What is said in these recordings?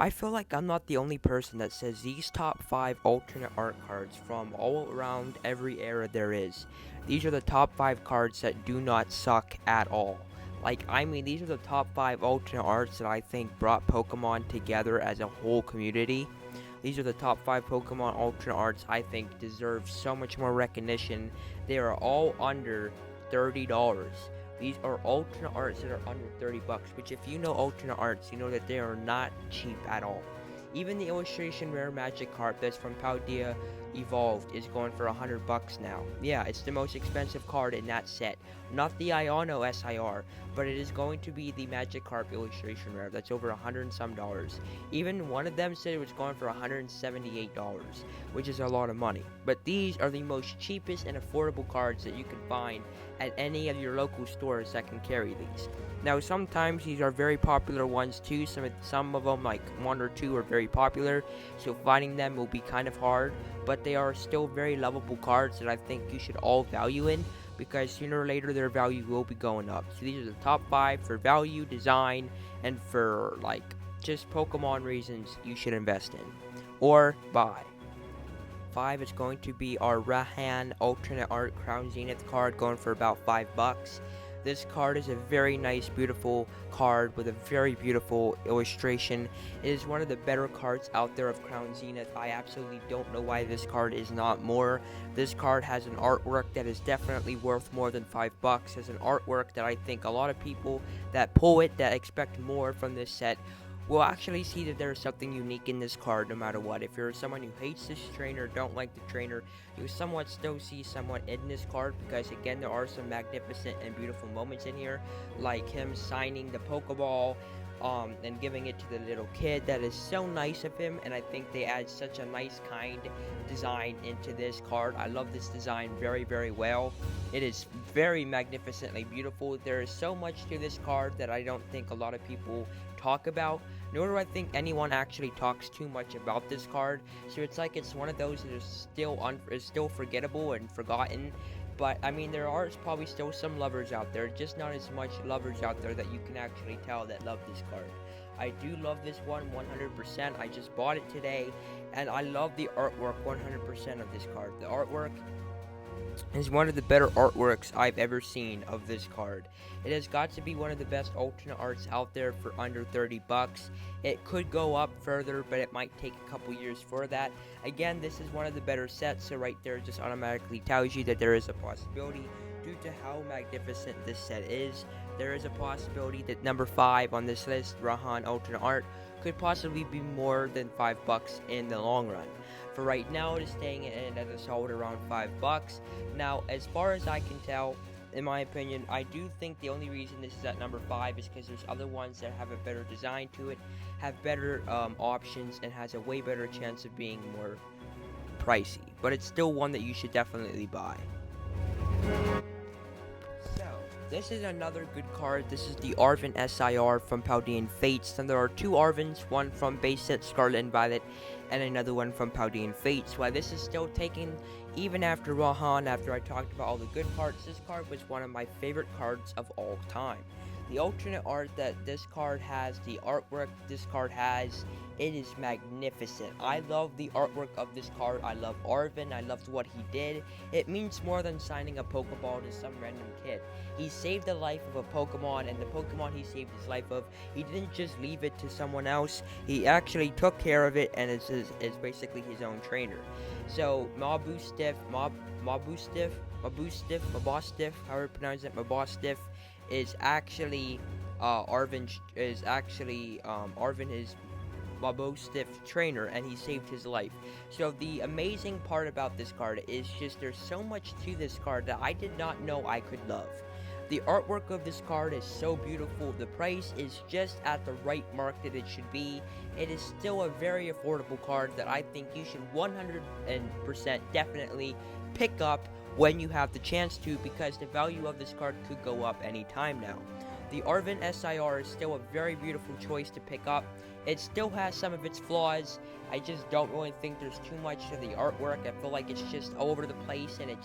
I feel like I'm not the only person that says these top 5 alternate art cards from all around every era there is. These are the top 5 cards that do not suck at all. These are the top 5 alternate arts that I think brought Pokemon together as a whole community. These are the top 5 Pokemon alternate arts I think deserve so much more recognition. They are all under $30. These are alternate arts that are under 30 bucks, which if you know alternate arts, you know that they are not cheap at all. Even the illustration rare Magikarp that's from Paldea Evolved is going for 100 bucks now. Yeah, it's the most expensive card in that set. Not the Iono SIR, but it is going to be the Magikarp illustration rare that's over 100 and some dollars. Even one of them said it was going for $178, which is a lot of money. But these are the most cheapest and affordable cards that you can find at any of your local stores that can carry these. Now, sometimes these are very popular ones too. Some of them, like one or two, are very popular, so finding them will be kind of hard. But they are still very lovable cards that I think you should all value in, because sooner or later their value will be going up. So these are the top 5 for value, design, and for just Pokemon reasons you should invest in or buy. 5 is going to be our Rahan alternate art Crown Zenith card, going for about $5. This card is a very nice, beautiful card with a very beautiful illustration. It is one of the better cards out there of Crown Zenith. I absolutely don't know why this card is not more. This card has an artwork that is definitely worth more than $5. Has an artwork that I think a lot of people that pull it, that expect more from this set, will actually see that there is something unique in this card no matter what. If you're someone who hates this trainer, don't like the trainer, you somewhat still see someone in this card, because again, there are some magnificent and beautiful moments in here, like him signing the Pokeball and giving it to the little kid. That is so nice of him, and I think they add such a nice kind design into this card. I love this design very, very well. It is very magnificently beautiful. There is so much to this card that I don't think a lot of people talk about, nor do I think anyone actually talks too much about this card. So it's one of those that is still forgettable and forgotten. But I mean, there are probably still some lovers out there, just not as much lovers out there that you can actually tell that love this card. I do love this one 100%. I just bought it today, and I love the artwork 100% of this card. The artwork is one of the better artworks I've ever seen of this card. It has got to be one of the best alternate arts out there for under 30 bucks. It could go up further, but it might take a couple years for that. Again, this is one of the better sets, so right there just automatically tells you that there is a possibility, due to how magnificent this set is, there is a possibility that number 5 on this list, Rahan Alternate Art, could possibly be more than $5 in the long run. For right now, it is staying in at a solid around $5. Now, as far as I can tell, in my opinion, I do think the only reason this is at number 5 is because there's other ones that have a better design to it, have better options, and has a way better chance of being more pricey. But it's still one that you should definitely buy. So, this is another good card. This is the Arven SIR from Paldean Fates. And there are 2 Arvens, one from base set Scarlet and Violet, and another one from Paldean Fates. While this is still taken, even after Rahan, after I talked about all the good cards, this card was one of my favorite cards of all time. The alternate art that this card has, the artwork this card has, it is magnificent. I love the artwork of this card. I love Arven. I loved what he did. It means more than signing a Pokeball to some random kid. He saved the life of a Pokemon, and the Pokemon he saved his life of, he didn't just leave it to someone else. He actually took care of it, and is basically his own trainer. So Mabustiff, however you pronounce it, Mabustiff, is actually Arven his Mabustiff trainer, and he saved his life. So the amazing part about this card is just there's so much to this card that I did not know I could love. The artwork of this card is so beautiful. The price is just at the right mark that it should be. It is still a very affordable card that I think you should 100% definitely pick up when you have the chance to, because the value of this card could go up anytime now. The Arven SIR is still a very beautiful choice to pick up. It still has some of its flaws. I just don't really think there's too much to the artwork. I feel like it's just all over the place, and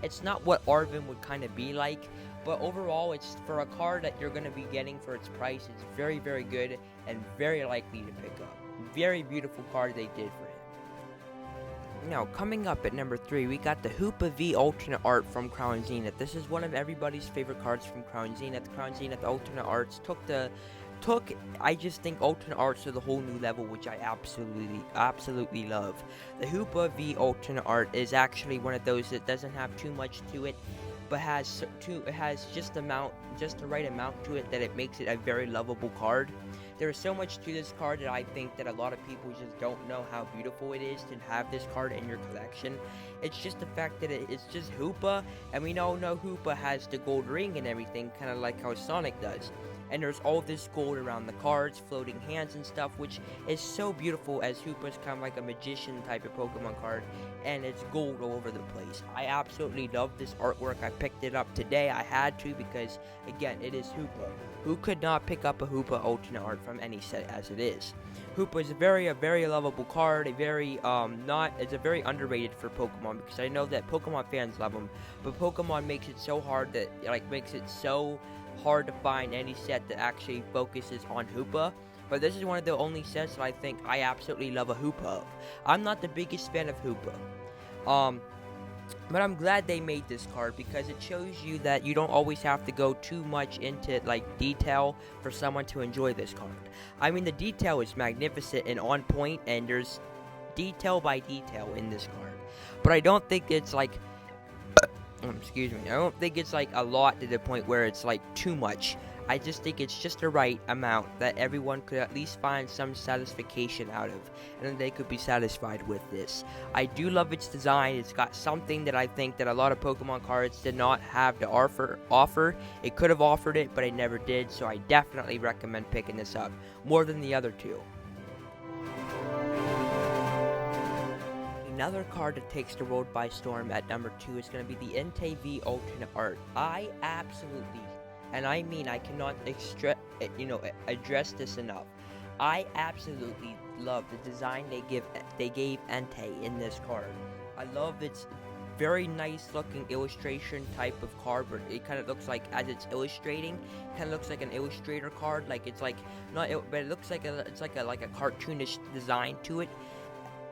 it's not what Arven would kind of be like. But overall, it's for a card that you're going to be getting for its price. It's very, very good and very likely to pick up. Very beautiful card they did for him. Now, coming up at number 3, we got the Hoopa V alternate art from Crown Zenith. This is one of everybody's favorite cards from Crown Zenith. Crown Zenith alternate arts I just think alternate arts to the whole new level, which I absolutely love. The Hoopa V alternate art is actually one of those that doesn't have too much to it, but it has just the right amount to it that it makes it a very lovable card. There is so much to this card that I think that a lot of people just don't know how beautiful it is to have this card in your collection. It's just the fact that it's just Hoopa, and we all know Hoopa has the gold ring and everything, kind of like how Sonic does. And there's all this gold around the cards, floating hands and stuff, which is so beautiful, as Hoopa's kind of like a magician type of Pokemon card, and it's gold all over the place. I absolutely love this artwork. I picked it up today. I had to because, again, it is Hoopa. Who could not pick up a Hoopa alternate art from any set as it is? Hoopa is a very lovable card, it's a very underrated for Pokemon, because I know that Pokemon fans love him, but Pokemon makes it so hard to find any set that actually focuses on Hoopa. But this is one of the only sets that I think I absolutely love a Hoopa of. I'm not the biggest fan of Hoopa, but I'm glad they made this card, because it shows you that you don't always have to go too much into detail for someone to enjoy this card. I mean, the detail is magnificent and on point, and there's detail by detail in this card. But I don't think it's excuse me, I don't think it's a lot to the point where it's too much. I just think it's just the right amount that everyone could at least find some satisfaction out of, and then they could be satisfied with this. I do love its design. It's got something that I think that a lot of Pokemon cards did not have to offer. It could have offered it, but it never did, so I definitely recommend picking this up more than the other two. Another card that takes the world by storm at number 2 is going to be the Entei V alternate art. I absolutely, and I mean I cannot address this enough, I absolutely love the design they gave Entei in this card. I love its very nice looking illustration type of card, where it kind of looks like, as it's illustrating, kind of looks like an illustrator card, but it looks like a cartoonish design to it.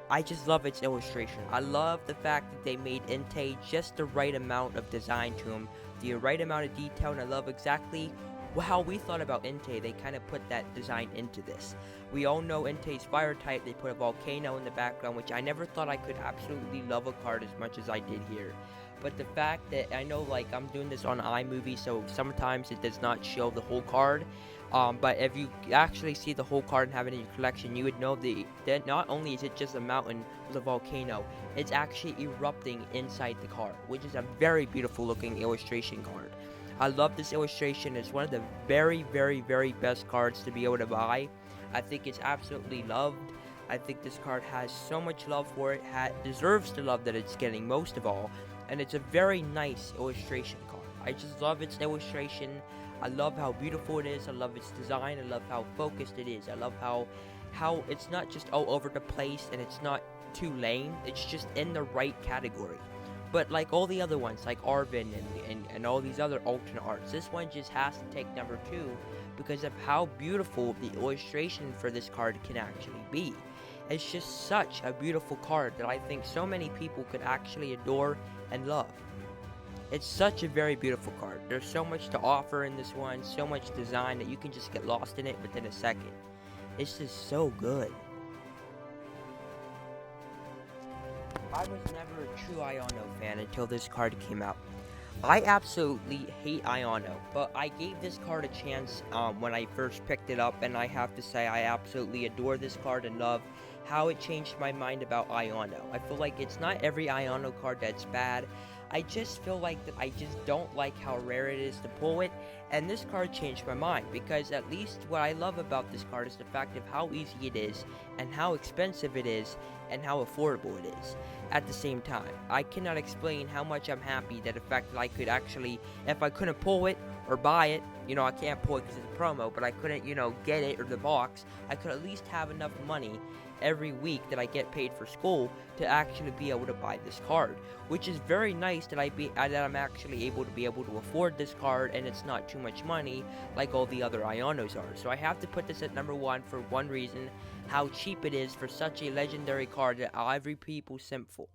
I just love its illustration. I love the fact that they made Entei just the right amount of design to him, the right amount of detail, and I love exactly how we thought about Entei. They kind of put that design into this. We all know Entei's fire type. They put a volcano in the background, which I never thought I could absolutely love a card as much as I did here. But the fact that I know, I'm doing this on iMovie, so sometimes it does not show the whole card. But if you actually see the whole card and have it in your collection, you would know that not only is it just a mountain with a volcano, it's actually erupting inside the card, which is a very beautiful looking illustration card. I love this illustration. It's one of the very best cards to be able to buy. I think it's absolutely loved. I think this card has so much love for it, deserves the love that it's getting most of all, and it's a very nice illustration card. I just love its illustration. I love how beautiful it is. I love its design. I love how focused it is. I love how it's not just all over the place, and it's not too lame. It's just in the right category. But like all the other ones, like Arven and all these other alternate arts, this one just has to take number 2 because of how beautiful the illustration for this card can actually be. It's just such a beautiful card that I think so many people could actually adore and love. It's such a very beautiful card. There's so much to offer in this one, so much design that you can just get lost in it within a second. It's just so good. I was never a true Iono fan until this card came out. I absolutely hate Iono, but I gave this card a chance when I first picked it up, and I have to say I absolutely adore this card and love how it changed my mind about Iono. I feel like it's not every Iono card that's bad. I just feel like that I just don't like how rare it is to pull it, And this card changed my mind, because at least what I love about this card is the fact of how easy it is, and how expensive it is, and how affordable it is at the same time. I cannot explain how much I'm happy that the fact that I could actually, if I couldn't pull it or buy it, I can't pull it because it's a promo, but I couldn't, get it or the box, I could at least have enough money every week that I get paid for school to actually be able to buy this card, which is very nice that I'm actually able to afford this card, and it's not too much money like all the other Ionos are. So I have to put this at number 1 for one reason: how cheap it is for such a legendary card that every people simp for.